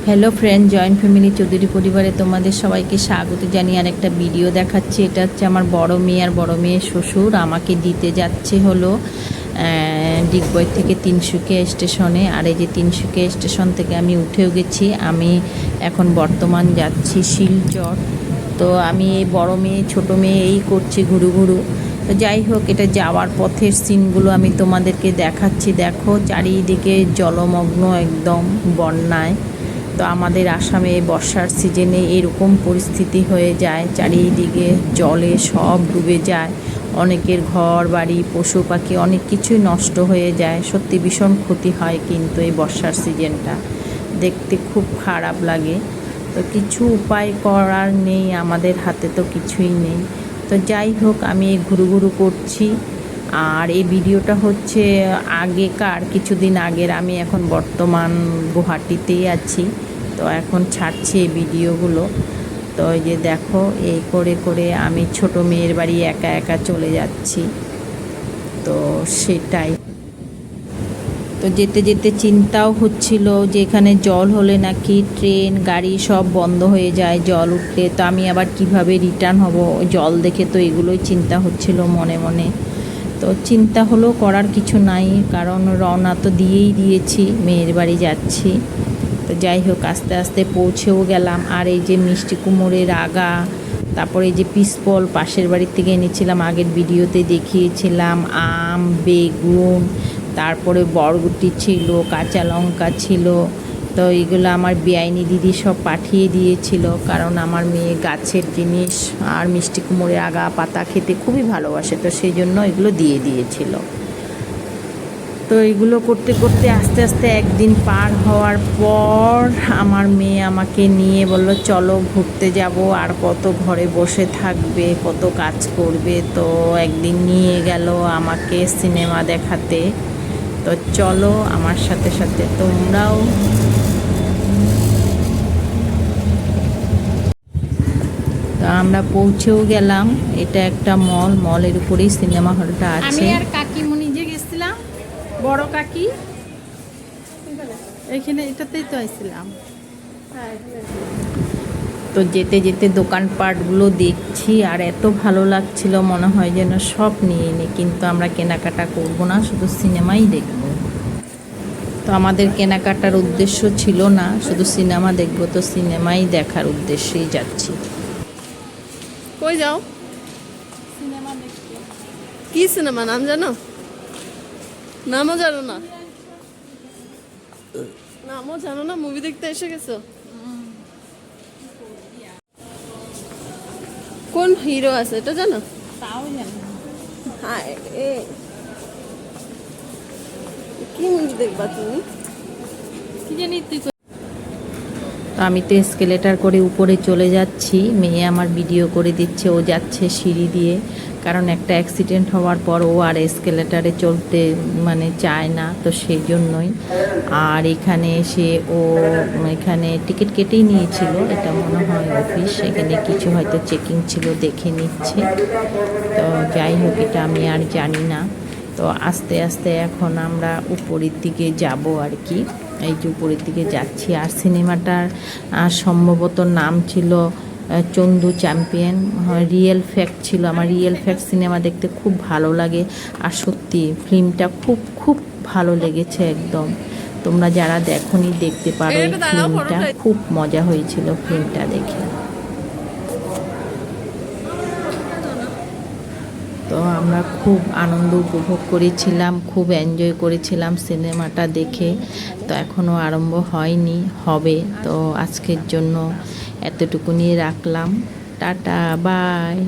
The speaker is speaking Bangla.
Hello friend, joint family Chowdhury পরিবারে তোমাদের সবাইকে স্বাগত জানিয়ে আর একটা ভিডিও দেখাচ্ছি। এটা হচ্ছে আমার বড় মেয়ে আর বড় মেয়ের শ্বশুর আমাকে দিতে যাচ্ছে হলো ডিগবই থেকে তিনসুকিয়া স্টেশনে। আর এই যে তিনসুকিয়া স্টেশন থেকে আমি উঠেও গেছি, আমি এখন বর্তমান যাচ্ছি শিলচর। তো আমি এই বড় মেয়ে ছোট মেয়ে এই করছি ঘুরু ঘুরু। তো যাই হোক, এটা যাওয়ার পথের সিনগুলো আমি তোমাদেরকে দেখাচ্ছি। দেখো চারিদিকে জলমগ্ন, একদম বন্যায়। তো আমাদের আসামে বর্ষার সিজনে এরকম পরিস্থিতি হয়ে যায়, চারিদিকে জলে সব ডুবে যায়, অনেকের ঘর বাড়ি পশু পাখি অনেক কিছুই নষ্ট হয়ে যায়। সত্যি ভীষণ ক্ষতি হয়, কিন্তু এই বর্ষার সিজনটা দেখতে খুব খারাপ লাগে। তো কিছু উপায় করার নেই, আমাদের হাতে তো কিছুই নেই। তো যাই হোক, আমি ঘুরু ঘুরু করছি। আর এই ভিডিওটা হচ্ছে আগেকার, কিছুদিন আগের। আমি এখন বর্তমান গুয়াহাটিতেই আছি, তো এখন ছাড়ছি এই ভিডিওগুলো। তো এই যে দেখো, এই করে করে আমি ছোট মেয়ের বাড়ি একা একা চলে যাচ্ছি। তো সেটাই। তো যেতে যেতে চিন্তাও হচ্ছিল যে এখানে জল হলে নাকি ট্রেন গাড়ি সব বন্ধ হয়ে যায় জল উঠলে। তো আমি আবার কিভাবে রিটার্ন হব জল দেখে, তো এগুলোই চিন্তা হচ্ছিল মনে মনে। তো চিন্তা হলো, করার কিছু নাই, কারণ রওনা তো দিয়েই দিয়েছি, মেয়ের বাড়ি যাচ্ছি। তো যাই হোক, আস্তে আস্তে পৌঁছেও গেলাম। আর এই যে মিষ্টি কুমড়ের আগা, তারপরে এই যে পিসপল পাশের বাড়ির থেকে এনেছিলাম, আগের ভিডিওতে দেখিয়েছিলাম, আম, বেগুন, তারপরে বরবটি ছিল, কাঁচা লঙ্কা ছিল। তো এইগুলো আমার বেআইনি দিদি সব পাঠিয়ে দিয়েছিল, কারণ আমার মেয়ে গাছের জিনিস আর মিষ্টি কুমড়ের আগা পাতা খেতে খুবই ভালোবাসে, তো সেই জন্য এগুলো দিয়ে দিয়েছিল। তো এগুলো করতে করতে আস্তে আস্তে একদিন পার হওয়ার পর আমার মেয়ে আমাকে নিয়ে বলল, চলো ঘুরতে যাব, আর কত ঘরে বসে থাকবে, কত কাজ করবে। তো একদিন নিয়ে গেল আমাকে সিনেমা দেখাতে। তো চলো আমার সাথে সাথে তোমরাও। তো আমরা পৌঁছেও গেলাম। এটা একটা মলের উপরেই সিনেমা হলটা আছে। আমি আর কাকিমণি যে গেছিলাম, বড় কাকি, এখানে এটাতেই তো আসছিলাম। তো যেতে যেতে দোকানপাটগুলো দেখছি, আর এত ভালো লাগছিল, মনে হয় যেন সব নিয়ে নিই, কিন্তু আমরা কেনাকাটা করব না, শুধু সিনেমাই দেখব। তো আমাদের কেনাকাটার উদ্দেশ্য ছিল না, শুধু সিনেমা দেখব। তো সিনেমাই দেখার উদ্দেশ্যেই যাচ্ছি। কই যাও? সিনেমা দেখতে। কি সিনেমা নাম জানো? নামও জানো না? নামও জানো না? মুভি দেখতে এসে গেছো? কোন হিরো আছে এটা জানো? তাও জানি না। হায় রে, কি মুভি দেখবা তুমি? কি জানি তুই। তো আমি তো এসকেলেটার করে উপরে চলে যাচ্ছি, মেয়ে আমার ভিডিও করে দিচ্ছে, ও যাচ্ছে সিঁড়ি দিয়ে, কারণ একটা অ্যাক্সিডেন্ট হওয়ার পর ও আর এসকেলেটারে চলতে মানে চায় না, তো সেই জন্যই। আর এখানে এসে ও এখানে টিকিট কেটেই নিয়েছিল, এটা মনে হয় অফিস, এখানে কিছু হয়তো চেকিং ছিল, দেখে নিচ্ছে। তো যাই হোক, এটা আমি আর জানি না। তো আস্তে আস্তে এখন আমরা উপরের দিকে যাব আর কি। এই যে উপরের দিকে যাচ্ছি। আর সিনেমাটার সম্ভবত নাম ছিল চন্দু চ্যাম্পিয়ন, রিয়েল ফ্যাক্ট ছিল। আমার রিয়েল ফ্যাক্ট সিনেমা দেখতে খুব ভালো লাগে, আর সত্যি ফিল্মটা খুব খুব ভালো লেগেছে একদম। তোমরা যারা দেখোনি দেখতে পারো, এই ফিল্মটা খুব মজা হয়েছিল ফিল্মটা দেখে। তো আমরা খুব আনন্দ উপভোগ করেছিলাম, খুব এনজয় করেছিলাম সিনেমাটা দেখে। তো এখনও আরম্ভ হয়নি, হবে। তো আজকের জন্য এতটুকু নিয়ে রাখলাম। Tata, by.